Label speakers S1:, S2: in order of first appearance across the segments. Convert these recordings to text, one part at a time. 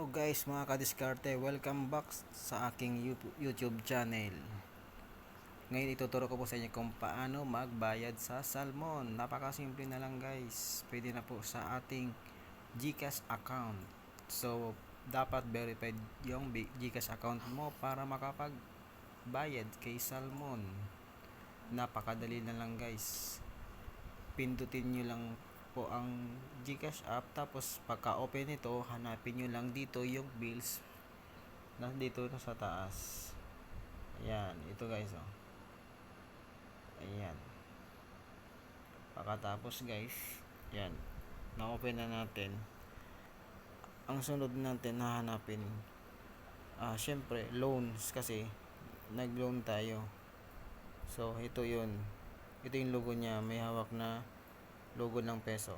S1: Hello guys mga kadiskarte, welcome back sa aking YouTube channel. Ngayon ituturo ko po sa inyo kung paano magbayad sa Salmon. Napakasimple na lang guys. Pwede na po sa ating GCash account. So dapat verified yung GCash account mo para makapagbayad kay Salmon. Napakadali na lang guys. Pindutin nyo lang po ang GCash app, tapos pagka open ito, hanapin nyo lang dito yung bills na dito na sa taas. Ayan, ito guys oh. Ayan. Pagkatapos guys, ayan, na-open na natin. Ang sunod natin hahanapin, syempre loans, kasi nag-loan tayo. So ito yun. Ito yung logo niya, may hawak na logo ng peso.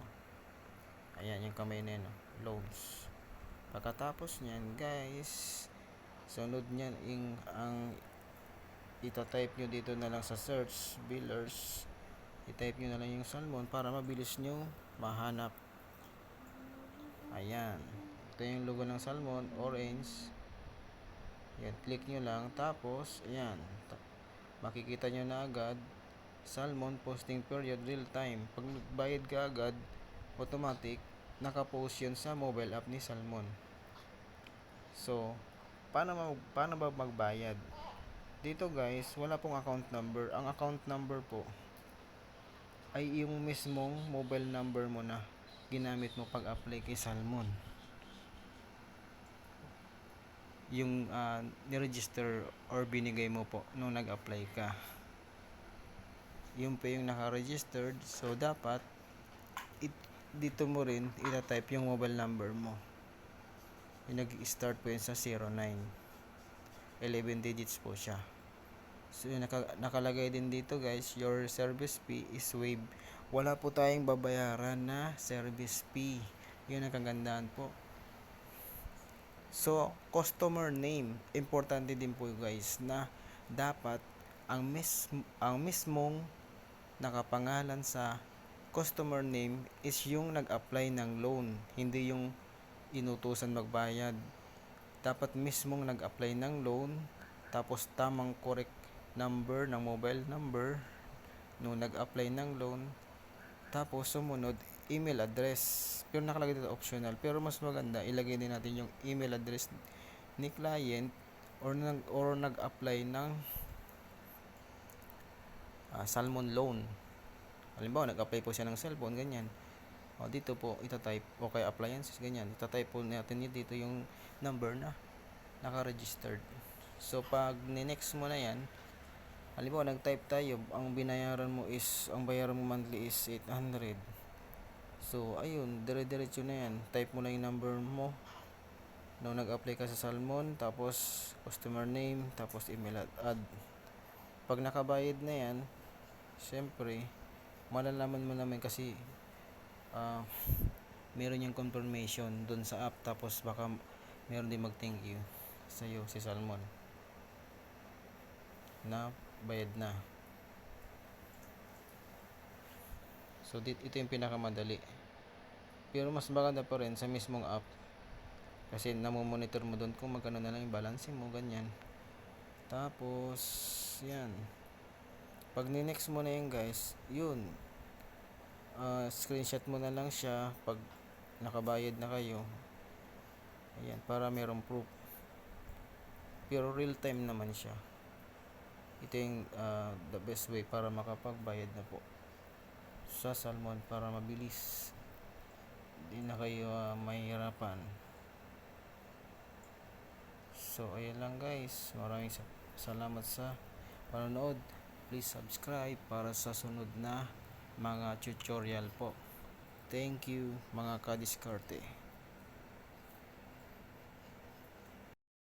S1: Ayan yung kamay na yun, loans. Pagkatapos nyan guys, sunod nyan ang itatype nyo dito na lang sa search billers, itype nyo na lang yung Salmon para mabilis nyo mahanap. Ayan, ito yung logo ng Salmon, orange. Ayan, click nyo lang, tapos ayan, makikita nyo na agad Salmon posting period real time. Pag bayad ka agad, automatic nakapost yun sa mobile app ni Salmon. So paano ba magbayad? Dito guys, wala pong account number. Ang account number po ay yung mismong mobile number mo na ginamit mo pag apply kay Salmon. Yung niregister or binigay mo po nung nag-apply ka, yung po yung naka-registered. So dapat dito mo rin ita-type yung mobile number mo. Yung nag-start po yun sa 09, 11 digits po siya. So nakalagay din dito guys, your service fee is waived. Wala po tayong babayaran na service fee. Yun ang kagandahan po. So customer name, importante din po guys na dapat ang mismong nakapangalan sa customer name is yung nag-apply ng loan, hindi yung inutusan magbayad. Dapat mismong nag-apply ng loan, tapos tamang correct number ng mobile number nung nag-apply ng loan, tapos sumunod email address. Pero nakalagay dito optional, pero mas maganda ilagay din natin yung email address ni client or nag-apply ng Salmon loan. Halimbawa nag-apply po siya ng cellphone, ganyan. O dito po ita-type, o kaya appliances, ganyan. Ita-type po natin dito yung number na naka-registered. So pag ni-next mo na yan, halimbawa nag-type tayo, ang bayaran mo monthly is 800. So ayun, dire-diretso na yan. Type mo na yung number mo nung nag-apply ka sa Salmon, tapos customer name, tapos email add. Pag nakabayad na yan, syempre malalaman mo naman kasi meron yung confirmation dun sa app, tapos baka meron din mag thank you sa'yo si Salmon na bayad na. So ito yung pinakamadali, pero mas maganda pa rin sa mismong app kasi namomonitor mo dun kung magkano na lang yung balance mo, ganyan. Tapos yan, pag ni-next mo na yan guys, yun, screenshot mo na lang siya pag nakabayad na kayo. Ayan, para merong proof. Pero real time naman siya. Ito yung the best way para makapagbayad na po sa Salmon, para mabilis, hindi na kayo mahihirapan. So ayan lang guys, maraming salamat sa panonood. Please subscribe para sa sunod na mga tutorial po. Thank you mga kadiskarte.